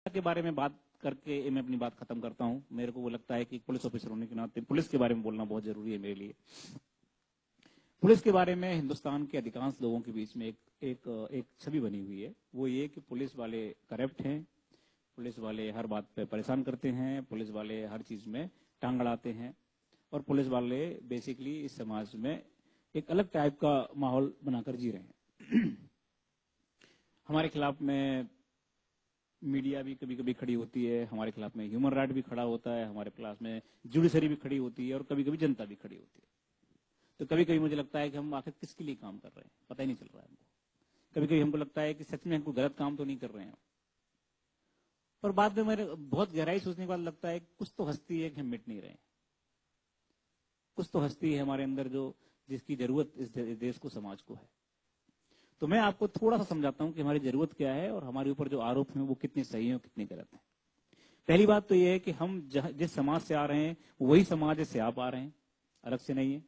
के बारे में बात करके मैं अपनी बात खत्म करता हूं। मेरे को वो लगता है कि पुलिस ऑफिसर होने के नाते पुलिस के बारे में बोलना बहुत जरूरी है मेरे लिए। पुलिस के बारे में हिंदुस्तान के अधिकांश लोगों के बीच में एक छवि बनी हुई है। वो ये कि पुलिस वाले करप्ट हैं, पुलिस वाले हर बात पे परेशान करते हैं, पुलिस वाले हर चीज में टांग अड़ाते हैं और पुलिस वाले बेसिकली इस समाज में एक अलग टाइप का माहौल बनाकर जी रहे हैं। हमारे खिलाफ में मीडिया भी कभी कभी खड़ी होती है, हमारे खिलाफ में ह्यूमन राइट भी खड़ा होता है, हमारे खिलाफ में जुडिशरी भी खड़ी होती है और कभी कभी जनता भी खड़ी होती है। तो कभी कभी मुझे लगता है कि हम आखिर किसके लिए काम कर रहे हैं पता ही नहीं चल रहा है हमको। कभी कभी हमको लगता है कि सच में हमको गलत काम तो नहीं कर रहे हैं, और बाद में मेरे बहुत गहराई सोचने के बाद लगता है कुछ तो हस्ती है कि हम मिट नहीं रहे हैं, कुछ तो हस्ती है हमारे अंदर जो जिसकी जरूरत इस देश को, समाज को है। तो मैं आपको थोड़ा सा समझाता हूं कि हमारी जरूरत क्या है और हमारे ऊपर जो आरोप हैं वो कितने सही हैं और कितने गलत हैं। पहली बात तो ये है कि हम जिस समाज से आ रहे हैं वही समाज से आप आ रहे हैं, अलग से नहीं है।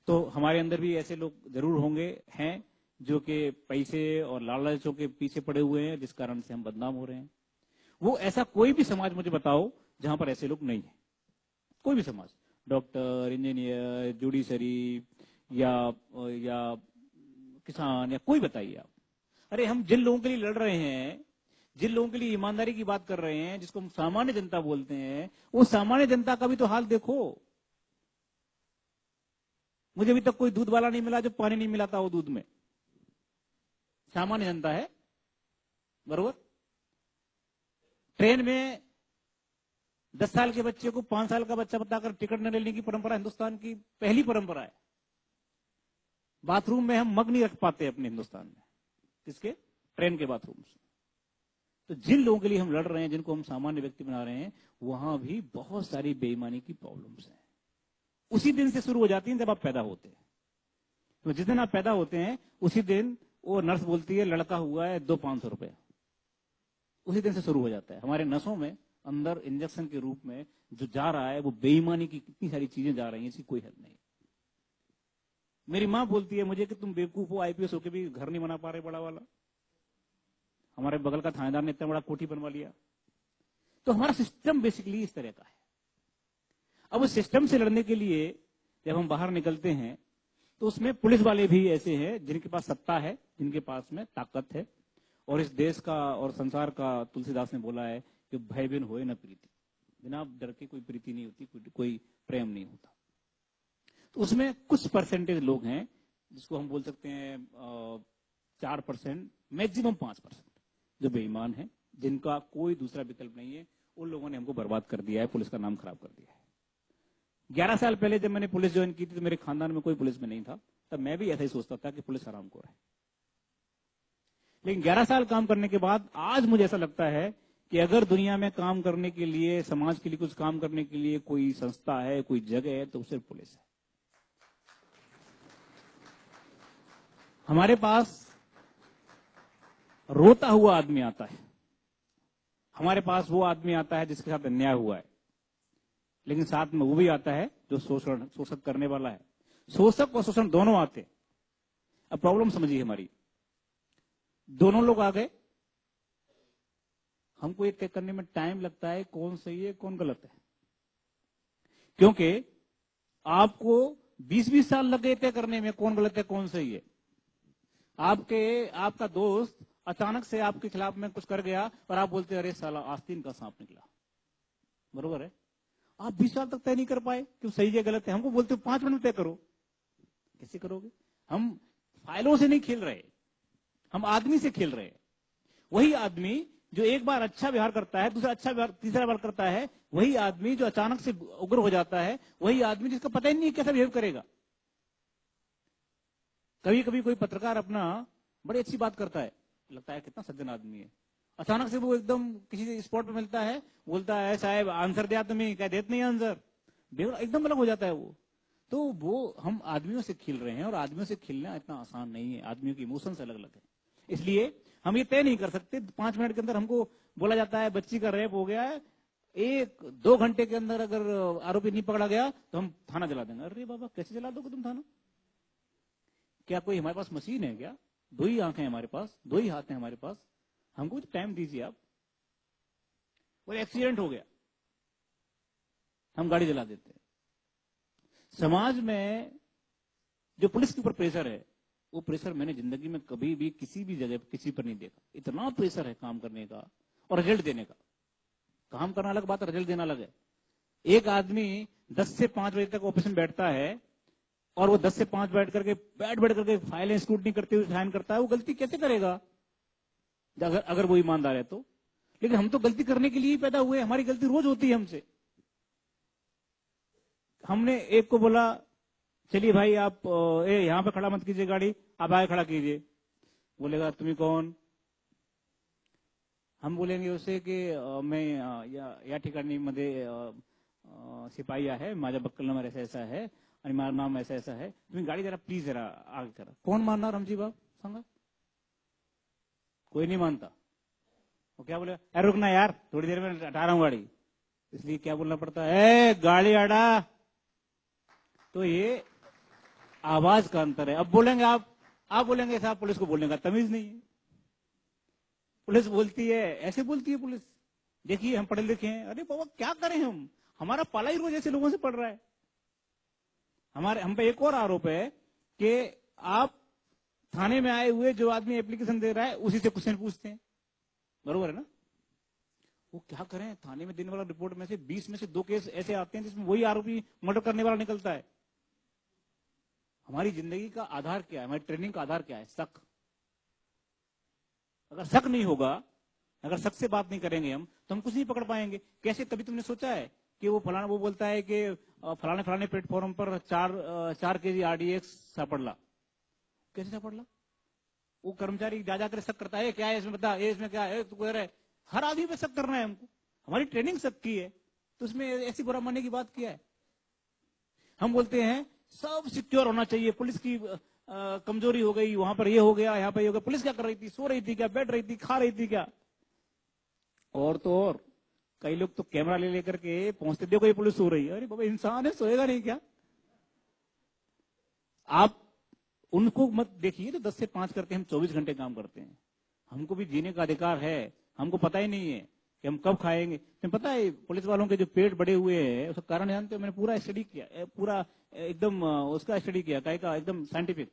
तो हमारे अंदर भी ऐसे लोग जरूर होंगे हैं जो कि पैसे और लालचों के पीछे पड़े हुए हैं, जिस कारण से हम बदनाम हो रहे हैं। वो ऐसा कोई भी समाज मुझे बताओ जहां पर ऐसे लोग नहीं है, कोई भी समाज, डॉक्टर, इंजीनियर, जुडिशरी या किसान या कोई बताइए आप। अरे हम जिन लोगों के लिए लड़ रहे हैं, जिन लोगों के लिए ईमानदारी की बात कर रहे हैं, जिसको हम सामान्य जनता बोलते हैं, वो सामान्य जनता का भी तो हाल देखो। मुझे अभी तक कोई दूध वाला नहीं मिला जो पानी नहीं मिलाता वो दूध में, सामान्य जनता है, बरोबर। ट्रेन में 10 साल के बच्चे को 5 साल का बच्चा बताकर टिकट न लेने की परंपरा हिंदुस्तान की पहली परंपरा है। बाथरूम में हम मग नहीं रख पाते अपने हिंदुस्तान में, किसके? ट्रेन के बाथरूम से। तो जिन लोगों के लिए हम लड़ रहे हैं, जिनको हम सामान्य व्यक्ति बना रहे हैं, वहां भी बहुत सारी बेईमानी की प्रॉब्लम्स हैं। उसी दिन से शुरू हो जाती है जब आप पैदा होते हैं। तो जिस दिन आप पैदा होते हैं उसी दिन वो नर्स बोलती है लड़का हुआ है, दो 500 रुपए। उसी दिन से शुरू हो जाता है। हमारे नसों में अंदर इंजेक्शन के रूप में जो जा रहा है वो बेईमानी की कितनी सारी चीजें जा रही हैं, इसकी कोई हद नहीं। मेरी माँ बोलती है मुझे कि तुम बेवकूफ हो, आईपीएस होकर भी घर नहीं बना पा रहे बड़ा वाला। हमारे बगल का थानेदार ने इतना बड़ा कोठी बनवा लिया। तो हमारा सिस्टम बेसिकली इस तरह का है। अब उस सिस्टम से लड़ने के लिए जब हम बाहर निकलते हैं तो उसमें पुलिस वाले भी ऐसे हैं जिनके पास सत्ता है, जिनके पास में ताकत है। और इस देश का और संसार का, तुलसीदास ने बोला है कि भय बिन होए न प्रीति, बिना डर के कोई प्रीति नहीं होती, कोई प्रेम नहीं होता। तो उसमें कुछ परसेंटेज लोग हैं जिसको हम बोल सकते हैं 4%, मैक्सिमम 5%, जो बेईमान है, जिनका कोई दूसरा विकल्प नहीं है। उन लोगों ने हमको बर्बाद कर दिया है, पुलिस का नाम खराब कर दिया है। 11 साल पहले जब मैंने पुलिस ज्वाइन की थी तो मेरे खानदान में कोई पुलिस में नहीं था, तब मैं भी ऐसा ही सोचता था कि पुलिस हरामखोर है। लेकिन 11 साल काम करने के बाद आज मुझे ऐसा लगता है कि अगर दुनिया में काम करने के लिए, समाज के लिए कुछ काम करने के लिए कोई संस्था है, कोई जगह है, तो सिर्फ पुलिस है। हमारे पास रोता हुआ आदमी आता है, हमारे पास वो आदमी आता है जिसके साथ अन्याय हुआ है, लेकिन साथ में वो भी आता है जो शोषक करने वाला है। शोषक और शोषण दोनों आते हैं। अब प्रॉब्लम समझिए हमारी, दोनों लोग आ गए, हमको ये तय करने में टाइम लगता है कौन सही है कौन गलत है, क्योंकि आपको 20-20 साल लग गए तय करने में कौन गलत है कौन सही है। आपका दोस्त अचानक से आपके खिलाफ में कुछ कर गया और आप बोलते अरे साला आस्तीन का सांप निकला, बरोबर है। आप 20 साल तक तय नहीं कर पाए कि सही है गलत है, हमको बोलते हो 5 मिनट में तय करो। कैसे करोगे? हम फाइलों से नहीं खेल रहे, हम आदमी से खेल रहे हैं। वही आदमी जो एक बार अच्छा व्यवहार करता है, दूसरा अच्छा व्यवहार, तीसरा बार करता है, वही आदमी जो अचानक से उग्र हो जाता है, वही आदमी जिसका पता ही नहीं कैसा बिहेव करेगा। कभी कभी कोई पत्रकार अपना बड़ी अच्छी बात करता है, लगता है कितना सज्जन आदमी है, अचानक से वो एकदम किसी स्पॉट पे मिलता है, बोलता है साहब आंसर दिया तुम्हें, क्या देते नहीं आंसर, एकदम अलग हो जाता है वो। तो वो हम आदमियों से खेल रहे हैं, और आदमियों से खेलना इतना आसान नहीं है, आदमियों की इमोशंस अलग अलग है। इसलिए हम ये तय नहीं कर सकते। 5 मिनट के अंदर हमको बोला जाता है बच्ची का रेप हो गया है, 1-2 घंटे के अंदर अगर आरोपी नहीं पकड़ा गया तो हम थाना जला देंगे। अरे बाबा कैसे जला दोगे तुम थाना? क्या कोई हमारे पास मशीन है क्या? 2 ही आंखें हमारे पास, 2 ही हाथ हैं हमारे पास, हमको टाइम दीजिए आप। कोई एक्सीडेंट हो गया, हम गाड़ी जला देते हैं। समाज में जो पुलिस के ऊपर प्रेशर है, वो प्रेशर मैंने जिंदगी में कभी भी किसी भी जगह किसी पर नहीं देखा। इतना प्रेशर है काम करने का और रिजल्ट देने का। काम करना अलग बात है, रिजल्ट देना अलग है। एक आदमी 10 से 5 बजे तक ऑफिस में बैठता है और वो 10 से 5 बैठ करके फाइलें स्क्रूटनी करते हुए साइन करता है, वो गलती कैसे करेगा अगर वो ईमानदार है तो। लेकिन हम तो गलती करने के लिए ही पैदा हुए, हमारी गलती रोज होती है हमसे। हमने एक को बोला चलिए भाई आप यहाँ पे खड़ा मत कीजिए गाड़ी, आप आगे खड़ा कीजिए। बोलेगा तुम्हें कौन? हम बोलेंगे उसे कि मैं या ठिकाणी मध्ये सिपाही आहे, माझा बक्कल नंबर ऐसा ऐसा है आणि माझं नाम ऐसा ऐसा है, तुम्ही गाड़ी जरा प्लीज जरा आगे करा। कौन मानना रामजी बाब सांगा? कोई नहीं मानता। वो क्या बोलेगा, अरे रुकना यार थोड़ी देर में हटा रहा हूं गाड़ी। इसलिए क्या बोलना पड़ता है, गाड़ी हटा। तो ये आवाज का अंतर है। अब बोलेंगे आप बोलेंगे साहब पुलिस को बोलने का तमीज नहीं है। पुलिस बोलती है, ऐसे बोलती है पुलिस, देखिए हम पढ़े लिखे हैं। अरे बाबा क्या करें हम, हमारा पाला ही रोज ऐसे लोगों से पड़ रहा है। हम पे एक और आरोप है कि आप थाने में आए हुए जो आदमी एप्लीकेशन दे रहा है उसी से क्वेश्चन पूछते हैं। बरोबर है ना? वो क्या करें, थाने में देने वाला रिपोर्ट में से 20 में से 2 केस ऐसे आते हैं जिसमें वही आरोपी मर्डर करने वाला निकलता है। हमारी जिंदगी का आधार क्या है, हमारी ट्रेनिंग का आधार क्या है? शक। अगर शक नहीं होगा, अगर शक से बात नहीं करेंगे हम, तो हम कुछ नहीं पकड़ पाएंगे। कैसे? कभी तुमने सोचा है कि वो फलाना वो बोलता है कि फलाने प्लेटफॉर्म पर 4 केजी RDX सापड़ला। कैसे सापड़ला? वो कर्मचारी जा जाकर शक करता है, क्या है इसमें, बता ये इसमें क्या है, तू कह रहा है। हर आदमी पे शक करना है हमको, हमारी ट्रेनिंग शक की है, तो उसमें ऐसी बुरा मानने की बात क्या है? हम बोलते हैं सब सिक्योर होना चाहिए, पुलिस की कमजोरी हो गई, वहां पर ये हो गया, यहाँ पर ये हो गया। पुलिस क्या कर रही थी? सो रही थी क्या, बैठ रही थी, खा रही थी क्या? और तो और कई लोग तो कैमरा ले लेकर के पहुंचते, देखो ये पुलिस सो रही है। अरे बाबा इंसान है, सोएगा नहीं क्या? आप उनको मत देखिए तो 10 से 5 करके हम 24 घंटे काम करते हैं। हमको भी जीने का अधिकार है, हमको पता ही नहीं है कि हम कब खाएंगे। तुम्हें पता है पुलिस वालों के जो पेट बड़े हुए हैं उसका कारण जानते हो? मैंने पूरा स्टडी किया, पूरा एकदम उसका स्टडी किया, काय का एकदम साइंटिफिक।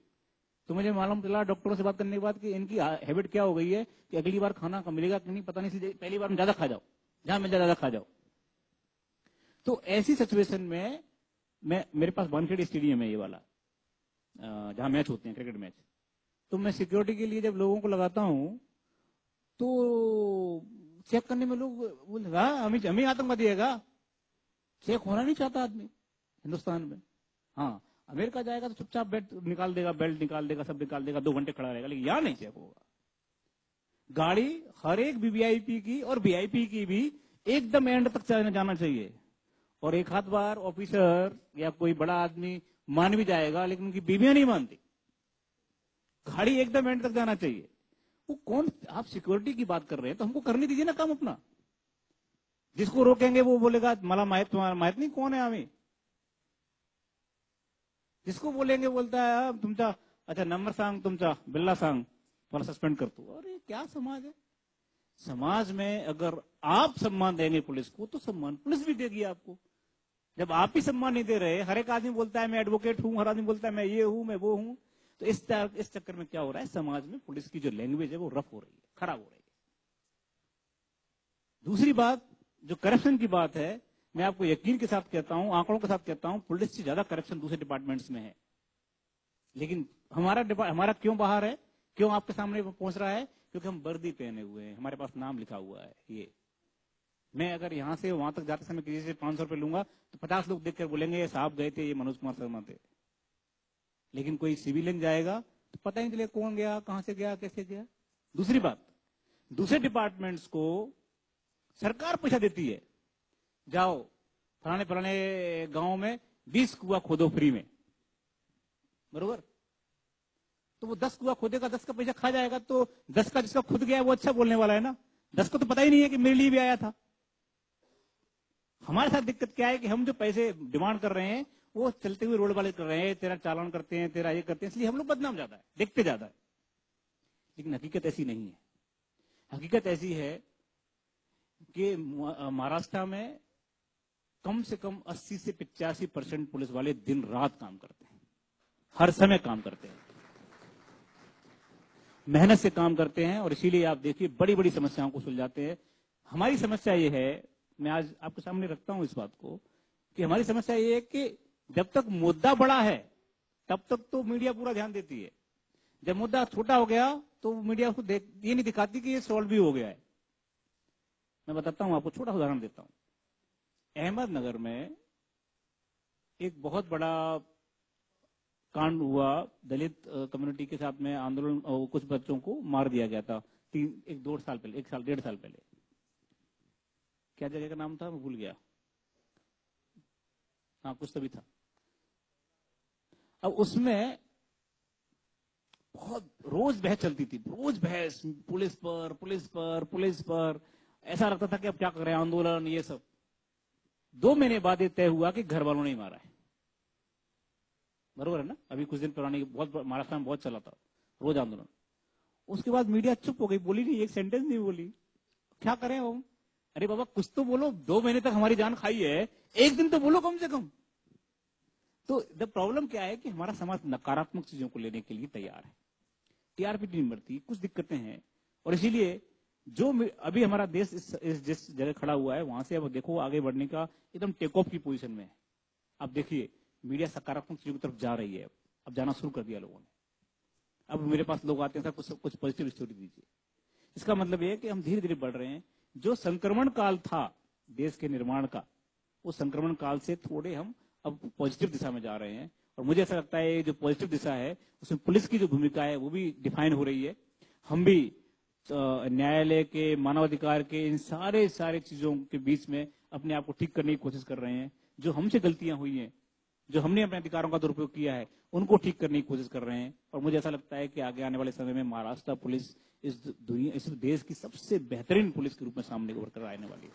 तो मुझे मालूम चला डॉक्टरों से बात करने के बाद कि इनकी हैबिट क्या हो गई है कि अगली बार खाना मिलेगा कि नहीं पता नहीं, इसलिए पहली बार में ज्यादा खा जाओ, जहां मिल जाए ज्यादा खा जाओ। तो ऐसी सिचुएशन में मेरे पास वानखेड़े स्टेडियम है ये वाला, जहां मैच होते हैं, क्रिकेट मैच। तो मैं सिक्योरिटी के लिए जब लोगों को लगाता हूं तो चेक करने में लोग बोल हमें आतंकवादी है का? चेक होना नहीं चाहता आदमी हिंदुस्तान में। हाँ, अमेरिका जाएगा तो चुपचाप बेल्ट निकाल देगा, सब निकाल देगा, 2 घंटे खड़ा रहेगा, लेकिन यहां नहीं चेक होगा। गाड़ी हर एक वीवीआईपी की और वीआईपी की भी एकदम एंड तक जाना चाहिए। और एक हाथ बार ऑफिसर या कोई बड़ा आदमी मान भी जाएगा, लेकिन उनकी बीवियां नहीं मानती। गाड़ी एकदम एंड तक जाना चाहिए। वो कौन, आप सिक्योरिटी की बात कर रहे हैं तो हमको करने दीजिए ना काम अपना। जिसको रोकेंगे वो बोलेगा मला माहित, तुम्हारा माहित नहीं कौन है हमें। जिसको बोलेंगे बोलता है तुमचा अच्छा नंबर सांग, तुमचा बिल्ला सांग, मला सस्पेंड कर दो। अरे क्या समाज है? समाज में अगर आप सम्मान देंगे पुलिस को तो सम्मान पुलिस भी देगी आपको। जब आप ही सम्मान नहीं दे रहे, हर एक आदमी बोलता है मैं एडवोकेट हूं, हर आदमी बोलता है मैं ये हूं, मैं वो हूं, तो इस चक्कर में क्या हो रहा है, समाज में पुलिस की जो लैंग्वेज है वो रफ हो रही है, खराब हो रही है। दूसरी बात जो करप्शन की बात है, मैं आपको यकीन के साथ कहता हूं, आंकड़ों के साथ कहता हूं, पुलिस से ज्यादा करप्शन दूसरे डिपार्टमेंट्स में है। लेकिन हमारा क्यों बाहर है, क्यों आपके सामने पहुंच रहा है? क्योंकि हम वर्दी पहने हुए हैं, हमारे पास नाम लिखा हुआ है। ये मैं अगर यहां से वहां तक जाते समय किसी से 500 रुपए लूंगा तो 50 लोग देखकर बोलेंगे ये साहब गए थे, ये मनोज कुमार शर्मा थे। लेकिन कोई सिविलियन जाएगा तो पता ही नहीं चलेगा कौन गया, कहां से गया, कैसे गया। दूसरी बात, दूसरे डिपार्टमेंट्स को सरकार पैसा देती है, जाओ फलाने गांव में 20 कुआं खोदो फ्री में, बरोबर? तो वो 10 कुआं खोदेगा, 10 का पैसा खा जाएगा, तो 10 का जिसका खुद गया वो अच्छा बोलने वाला है ना। 10 को तो पता ही नहीं है कि मेरे लिए भी आया था। हमारे साथ दिक्कत क्या है कि हम जो पैसे डिमांड कर रहे हैं वो चलते हुए रोड वाले कर रहे हैं, तेरा चालान करते हैं, तेरा ये करते हैं, इसलिए हम लोग बदनाम ज्यादा है, देखते ज्यादा है। लेकिन हकीकत ऐसी नहीं है। हकीकत ऐसी है कि महाराष्ट्र में कम से कम 80 से 85% पुलिस वाले दिन रात काम करते हैं, हर समय काम करते हैं, मेहनत से काम करते हैं, और इसीलिए आप देखिए बड़ी बड़ी समस्याओं को सुलझाते हैं। हमारी समस्या ये है, मैं आज आपके सामने रखता हूं इस बात को, कि हमारी समस्या ये है कि जब तक मुद्दा बड़ा है तब तक तो मीडिया पूरा ध्यान देती है, जब मुद्दा छोटा हो गया तो मीडिया उसको ये नहीं दिखाती कि ये सॉल्व भी हो गया है। मैं बताता हूं आपको, छोटा उदाहरण देता हूं। अहमदनगर में एक बहुत बड़ा कांड हुआ, दलित कम्युनिटी के साथ में आंदोलन, कुछ बच्चों को मार दिया गया था 1-1.5 साल पहले, 1-1.5 साल पहले। क्या जगह का नाम था, मैं भूल गया, हाँ कुछ तभी था। अब उसमें बहुत रोज बहस चलती थी, रोज बहस, पुलिस पर पुलिस पर पुलिस पर, ऐसा लगता था कि अब क्या कर रहे हैं, आंदोलन ये सब। 2 महीने बाद ये तय हुआ कि घर वालों ने मारा है, बरोबर है ना। अभी कुछ दिन पुरानी बहुत महाराष्ट्र में बहुत चला था रोज आंदोलन। उसके बाद मीडिया चुप हो गई, बोली नहीं, एक सेंटेंस नहीं बोली। क्या करें हम, अरे बाबा कुछ तो बोलो, 2 महीने तक हमारी जान खाई है, एक दिन तो बोलो कम से कम। तो द प्रॉब्लम क्या है कि हमारा समाज नकारात्मक चीजों को लेने के लिए तैयार है, टीआरपी नहीं बढ़ती, कुछ दिक्कतें हैं, और इसीलिए जो अभी हमारा देश इस जिस जगह खड़ा हुआ है, वहां से अब देखो आगे बढ़ने का एकदम टेक ऑफ की पोजीशन में है। अब देखिए मीडिया सकारात्मक चीजों की तरफ जा रही है, अब जाना शुरू कर दिया लोगों ने। अब मेरे पास लोग आते हैं, सर कुछ पॉजिटिव स्टोरी दीजिए। इसका मतलब यह है कि हम धीरे धीरे बढ़ रहे हैं। जो संक्रमण काल था देश के निर्माण का, उस संक्रमण काल से थोड़े हम अब पॉजिटिव दिशा में जा रहे हैं, और मुझे ऐसा लगता है जो पॉजिटिव दिशा है उसमें पुलिस की जो भूमिका है वो भी डिफाइन हो रही है। हम भी न्यायालय के, मानवाधिकार के, इन सारे चीजों के बीच में अपने आप को ठीक करने की कोशिश कर रहे हैं। जो हमसे गलतियां हुई हैं, जो हमने अपने अधिकारों का दुरुपयोग किया है, उनको ठीक करने की कोशिश कर रहे हैं। और मुझे ऐसा लगता है कि आगे आने वाले समय में महाराष्ट्र पुलिस इस देश की सबसे बेहतरीन पुलिस के रूप में सामने उभर कर आने वाली है।